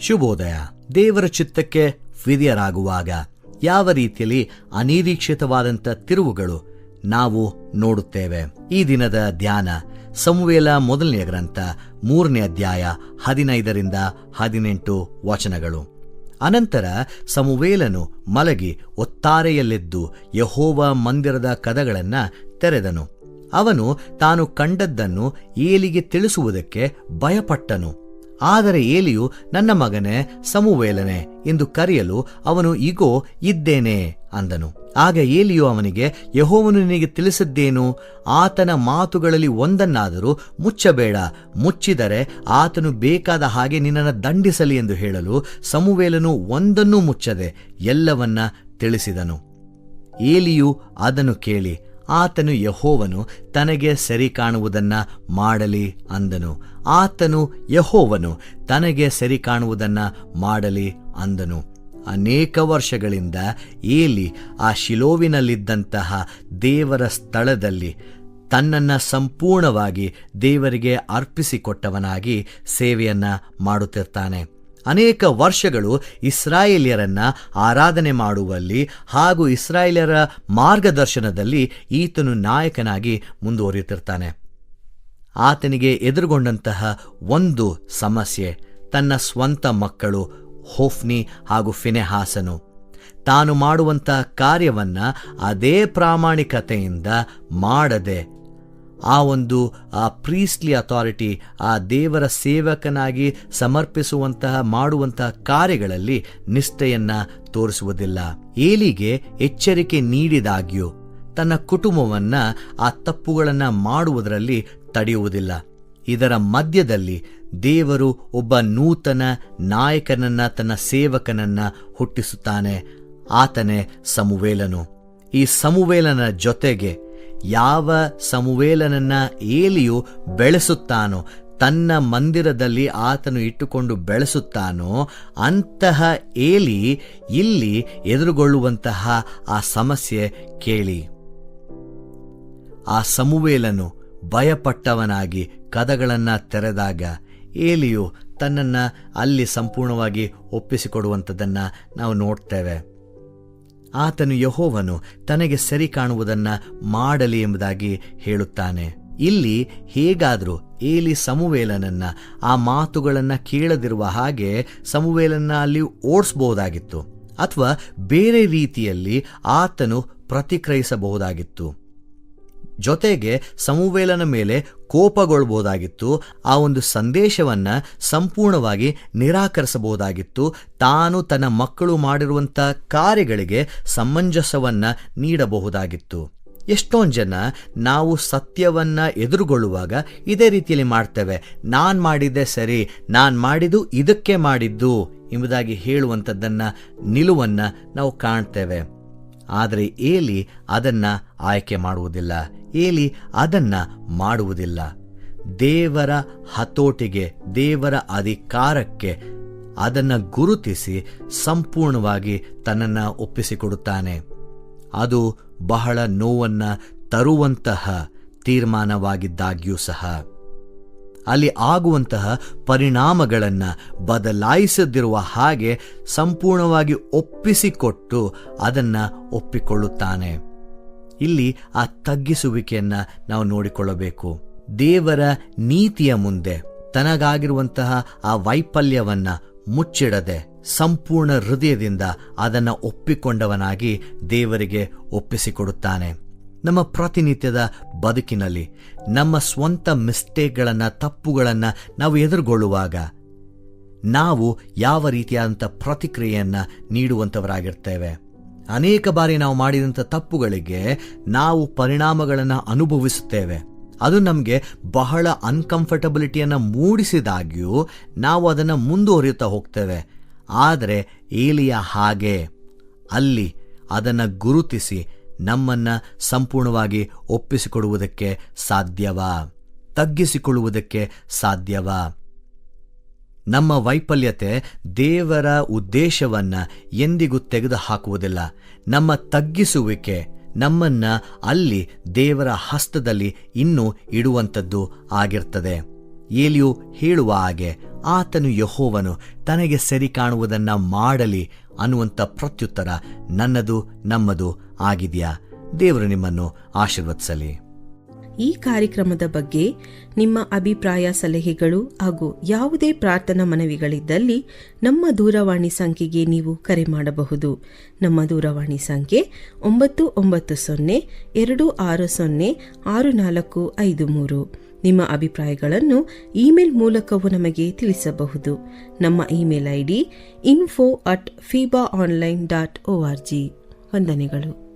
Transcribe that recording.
ಶುಭೋದಯ. ದೇವರ ಚಿತ್ತಕ್ಕೆ ವಿಧಿಯರಾಗುವಾಗ ಯಾವ ರೀತಿಯಲ್ಲಿ ಅನಿರೀಕ್ಷಿತವಾದಂಥ ತಿರುವುಗಳು ನಾವು ನೋಡುತ್ತೇವೆ. ಈ ದಿನದ ಧ್ಯಾನ ಸಮುವೇಲ ಮೊದಲನೆಯ ಗ್ರಂಥ 3ನೇ ಅಧ್ಯಾಯ 15-18 ವಚನಗಳು. ಅನಂತರ ಸಮುವೇಲನು ಮಲಗಿ ಒತ್ತಾರೆಯಲ್ಲೆದ್ದು ಯೆಹೋವ ಮಂದಿರದ ಕದಗಳನ್ನು ತೆರೆದನು. ಅವನು ತಾನು ಕಂಡದ್ದನ್ನು ಏಲಿಗೆ ತಿಳಿಸುವುದಕ್ಕೆ ಭಯಪಟ್ಟನು. ಆದರೆ ಏಲಿಯು, ನನ್ನ ಮಗನೇ ಸಮುವೇಲನೆ ಎಂದು ಕರೆಯಲು ಅವನು, ಇಗೋ ಇದ್ದೇನೆ ಅಂದನು. ಆಗ ಏಲಿಯು ಅವನಿಗೆ, ಯೆಹೋವನು ನಿನಗೆ ತಿಳಿಸಿದ್ದೇನು? ಆತನ ಮಾತುಗಳಲ್ಲಿ ಒಂದನ್ನಾದರೂ ಮುಚ್ಚಬೇಡ, ಮುಚ್ಚಿದರೆ ಆತನು ಬೇಕಾದ ಹಾಗೆ ನಿನ್ನನ್ನು ದಂಡಿಸಲಿ ಎಂದು ಹೇಳಲು ಸಮುವೇಲನು ಒಂದನ್ನೂ ಮುಚ್ಚದೆ ಎಲ್ಲವನ್ನ ತಿಳಿಸಿದನು. ಏಲಿಯು ಅದನ್ನು ಕೇಳಿ, ಆತನು ಯೆಹೋವನು ತನಗೆ ಸರಿ ಕಾಣುವುದನ್ನ ಮಾಡಲಿ ಅಂದನು. ಆತನು ಯೆಹೋವನು ತನಗೆ ಸರಿ ಕಾಣುವುದನ್ನ ಮಾಡಲಿ ಅಂದನು. ಅನೇಕ ವರ್ಷಗಳಿಂದ ಏಲಿ ಆ ಶಿಲೋವಿನಲ್ಲಿದ್ದಂತಹ ದೇವರ ಸ್ಥಳದಲ್ಲಿ ತನ್ನನ್ನು ಸಂಪೂರ್ಣವಾಗಿ ದೇವರಿಗೆ ಅರ್ಪಿಸಿಕೊಟ್ಟವನಾಗಿ ಸೇವೆಯನ್ನ ಮಾಡುತ್ತಿರ್ತಾನೆ. ಅನೇಕ ವರ್ಷಗಳು ಇಸ್ರಾಯೇಲ್ಯರನ್ನ ಆರಾಧನೆ ಮಾಡುವಲ್ಲಿ ಹಾಗೂ ಇಸ್ರಾಯೇಲ್ಯರ ಮಾರ್ಗದರ್ಶನದಲ್ಲಿ ಈತನು ನಾಯಕನಾಗಿ ಮುಂದುವರಿಯುತ್ತಿರ್ತಾನೆ. ಆತನಿಗೆ ಎದುರುಗೊಂಡಂತಹ ಒಂದು ಸಮಸ್ಯೆ ತನ್ನ ಸ್ವಂತ ಮಕ್ಕಳು ಹೋಫ್ನಿ ಹಾಗೂ ಫಿನೆಹಾಸನು. ತಾನು ಮಾಡುವಂಥ ಕಾರ್ಯವನ್ನ ಅದೇ ಪ್ರಾಮಾಣಿಕತೆಯಿಂದ ಮಾಡದೆ ಆ ಪ್ರೀಸ್ಟ್ಲಿ ಅಥಾರಿಟಿ, ಆ ದೇವರ ಸೇವಕನಾಗಿ ಸಮರ್ಪಿಸುವಂತಹ ಮಾಡುವಂತಹ ಕಾರ್ಯಗಳಲ್ಲಿ ನಿಷ್ಠೆಯನ್ನ ತೋರಿಸುವುದಿಲ್ಲ. ಏಲಿಗೆ ಎಚ್ಚರಿಕೆ ನೀಡಿದಾಗ್ಯೂ ತನ್ನ ಕುಟುಂಬವನ್ನ ಆ ತಪ್ಪುಗಳನ್ನ ಮಾಡುವುದರಲ್ಲಿ ತಡೆಯುವುದಿಲ್ಲ. ಇದರ ಮಧ್ಯದಲ್ಲಿ ದೇವರು ಒಬ್ಬ ನೂತನ ನಾಯಕನನ್ನ, ತನ್ನ ಸೇವಕನನ್ನ ಹುಟ್ಟಿಸುತ್ತಾನೆ. ಆತನೇ ಸಮುವೇಲನು. ಈ ಸಮುವೇಲನ ಜೊತೆಗೆ ಯಾವ ಸಮುವೇಲನನ್ನ ಏಲಿಯು ಬೆಳೆಸುತ್ತಾನೋ, ತನ್ನ ಮಂದಿರದಲ್ಲಿ ಆತನು ಇಟ್ಟುಕೊಂಡು ಬೆಳೆಸುತ್ತಾನೋ, ಅಂತಹ ಏಲಿ ಇಲ್ಲಿ ಎದುರುಗೊಳ್ಳುವಂತಹ ಆ ಸಮಸ್ಯೆ ಕೇಳಿ. ಆ ಸಮುವೇಲನು ಭಯಪಟ್ಟವನಾಗಿ ಕದಗಳನ್ನು ತೆರೆದಾಗ ಏಲಿಯು ತನ್ನನ್ನು ಅಲ್ಲಿ ಸಂಪೂರ್ಣವಾಗಿ ಒಪ್ಪಿಸಿಕೊಡುವಂಥದ್ದನ್ನು ನಾವು ನೋಡ್ತೇವೆ. ಆತನು ಯೆಹೋವನು ತನಗೆ ಸರಿ ಕಾಣುವುದನ್ನು ಮಾಡಲಿ ಎಂಬುದಾಗಿ ಹೇಳುತ್ತಾನೆ. ಇಲ್ಲಿ ಹೇಗಾದರೂ ಏಲಿ ಸಮುವೇಲನನ್ನ ಆ ಮಾತುಗಳನ್ನು ಕೇಳದಿರುವ ಹಾಗೆ ಸಮುವೇಲನ್ನ ಅಲ್ಲಿ ಓಡಿಸಬಹುದಾಗಿತ್ತು, ಅಥವಾ ಬೇರೆ ರೀತಿಯಲ್ಲಿ ಆತನು ಪ್ರತಿಕ್ರಿಯಿಸಬಹುದಾಗಿತ್ತು. ಜೊತೆಗೆ ಸಮುವೇಲನ ಮೇಲೆ ಕೋಪಗೊಳ್ಳಬಹುದಾಗಿತ್ತು. ಆ ಒಂದು ಸಂದೇಶವನ್ನ ಸಂಪೂರ್ಣವಾಗಿ ನಿರಾಕರಿಸಬಹುದಾಗಿತ್ತು. ತಾನು ತನ್ನ ಮಕ್ಕಳು ಮಾಡಿರುವಂಥ ಕಾರ್ಯಗಳಿಗೆ ಸಮಂಜಸವನ್ನ ನೀಡಬಹುದಾಗಿತ್ತು. ಎಷ್ಟೊಂದು ಜನ ನಾವು ಸತ್ಯವನ್ನ ಎದುರುಗೊಳ್ಳುವಾಗ ಇದೇ ರೀತಿಯಲ್ಲಿ ಮಾಡ್ತೇವೆ. ನಾನು ಮಾಡಿದ್ದೆ ಸರಿ, ನಾನು ಮಾಡಿದ್ದು ಇದಕ್ಕೆ ಮಾಡಿದ್ದು ಎಂಬುದಾಗಿ ಹೇಳುವಂಥದ್ದನ್ನ, ನಿಲುವನ್ನ ನಾವು ಕಾಣ್ತೇವೆ. ಆದರೆ ಏಲಿ ಅದನ್ನ ಆಯ್ಕೆ ಮಾಡುವುದಿಲ್ಲ. ಏಲಿ ಅದನ್ನ ಮಾಡುವುದಿಲ್ಲ. ದೇವರ ಹತೋಟಿಗೆ, ದೇವರ ಅಧಿಕಾರಕ್ಕೆ ಅದನ್ನು ಗುರುತಿಸಿ ಸಂಪೂರ್ಣವಾಗಿ ತನ್ನನ್ನು ಒಪ್ಪಿಸಿಕೊಡುತ್ತಾನೆ. ಅದು ಬಹಳ ನೋವನ್ನ ತರುವಂತಹ ತೀರ್ಮಾನವಾಗಿದ್ದಾಗ್ಯೂ ಸಹ ಅಲ್ಲಿ ಆಗುವಂತಹ ಪರಿಣಾಮಗಳನ್ನು ಬದಲಾಯಿಸದಿರುವ ಹಾಗೆ ಸಂಪೂರ್ಣವಾಗಿ ಒಪ್ಪಿಸಿಕೊಟ್ಟು ಅದನ್ನು ಒಪ್ಪಿಕೊಳ್ಳುತ್ತಾನೆ. ಇಲ್ಲಿ ಆ ತಗ್ಗಿಸುವಿಕೆಯನ್ನು ನಾವು ನೋಡಿಕೊಳ್ಳಬೇಕು. ದೇವರ ನೀತಿಯ ಮುಂದೆ ತನಗಾಗಿರುವಂತಹ ಆ ವೈಫಲ್ಯವನ್ನ ಮುಚ್ಚಿಡದೆ ಸಂಪೂರ್ಣ ಹೃದಯದಿಂದ ಅದನ್ನು ಒಪ್ಪಿಕೊಂಡವನಾಗಿ ದೇವರಿಗೆ ಒಪ್ಪಿಸಿಕೊಡುತ್ತಾನೆ. ನಮ್ಮ ಪ್ರತಿನಿತ್ಯದ ಬದುಕಿನಲ್ಲಿ ನಮ್ಮ ಸ್ವಂತ ಮಿಸ್ಟೇಕ್ಗಳನ್ನು, ತಪ್ಪುಗಳನ್ನು ನಾವು ಎದುರುಗೊಳ್ಳುವಾಗ ನಾವು ಯಾವ ರೀತಿಯಾದಂಥ ಪ್ರತಿಕ್ರಿಯೆಯನ್ನು ನೀಡುವಂಥವರಾಗಿರ್ತೇವೆ. ಅನೇಕ ಬಾರಿ ನಾವು ಮಾಡಿದಂಥ ತಪ್ಪುಗಳಿಗೆ ನಾವು ಪರಿಣಾಮಗಳನ್ನು ಅನುಭವಿಸುತ್ತೇವೆ. ಅದು ನಮಗೆ ಬಹಳ ಅನ್ಕಂಫರ್ಟಬಿಲಿಟಿಯನ್ನು ಮೂಡಿಸಿದಾಗ್ಯೂ ನಾವು ಅದನ್ನು ಮುಂದುವರಿಯುತ್ತಾ ಹೋಗ್ತೇವೆ. ಆದರೆ ಏಲಿಯ ಹಾಗೆ ಅಲ್ಲಿ ಅದನ್ನು ಗುರುತಿಸಿ ನಮ್ಮನ್ನು ಸಂಪೂರ್ಣವಾಗಿ ಒಪ್ಪಿಸಿಕೊಡುವುದಕ್ಕೆ ಸಾಧ್ಯವಾ? ತಗ್ಗಿಸಿಕೊಳ್ಳುವುದಕ್ಕೆ ಸಾಧ್ಯವಾ? ನಮ್ಮ ವೈಫಲ್ಯತೆ ದೇವರ ಉದ್ದೇಶವನ್ನ ಎಂದಿಗೂ ತೆಗೆದುಹಾಕುವುದಿಲ್ಲ. ನಮ್ಮ ತಗ್ಗಿಸುವಿಕೆ ನಮ್ಮನ್ನ ಅಲ್ಲಿ ದೇವರ ಹಸ್ತದಲ್ಲಿ ಇನ್ನೂ ಇಡುವಂಥದ್ದು ಆಗಿರ್ತದೆ. ಏಲಿಯು ಹೇಳುವ ಹಾಗೆ ಆತನು ಯೆಹೋವನು ತನಗೆ ಸರಿ ಕಾಣುವುದನ್ನು ಮಾಡಲಿ ಅನ್ನುವಂಥ ಪ್ರತ್ಯುತ್ತರ ನನ್ನದು ನಮ್ಮದು ಆಗಿದೆಯಾ? ದೇವರು ನಿಮ್ಮನ್ನು ಆಶೀರ್ವದಿಸಲಿ. ಈ ಕಾರ್ಯಕ್ರಮದ ಬಗ್ಗೆ ನಿಮ್ಮ ಅಭಿಪ್ರಾಯ, ಸಲಹೆಗಳು ಹಾಗೂ ಯಾವುದೇ ಪ್ರಾರ್ಥನಾ ಮನವಿಗಳಿದ್ದಲ್ಲಿ ನಮ್ಮ ದೂರವಾಣಿ ಸಂಖ್ಯೆಗೆ ನೀವು ಕರೆ ಮಾಡಬಹುದು. ನಮ್ಮ ದೂರವಾಣಿ ಸಂಖ್ಯೆ 9902606453. ನಿಮ್ಮ ಅಭಿಪ್ರಾಯಗಳನ್ನು ಇಮೇಲ್ ಮೂಲಕವೂ ನಮಗೆ ತಿಳಿಸಬಹುದು. ನಮ್ಮ ಇಮೇಲ್ ID info@fibaonline.org. ವಂದನೆಗಳು.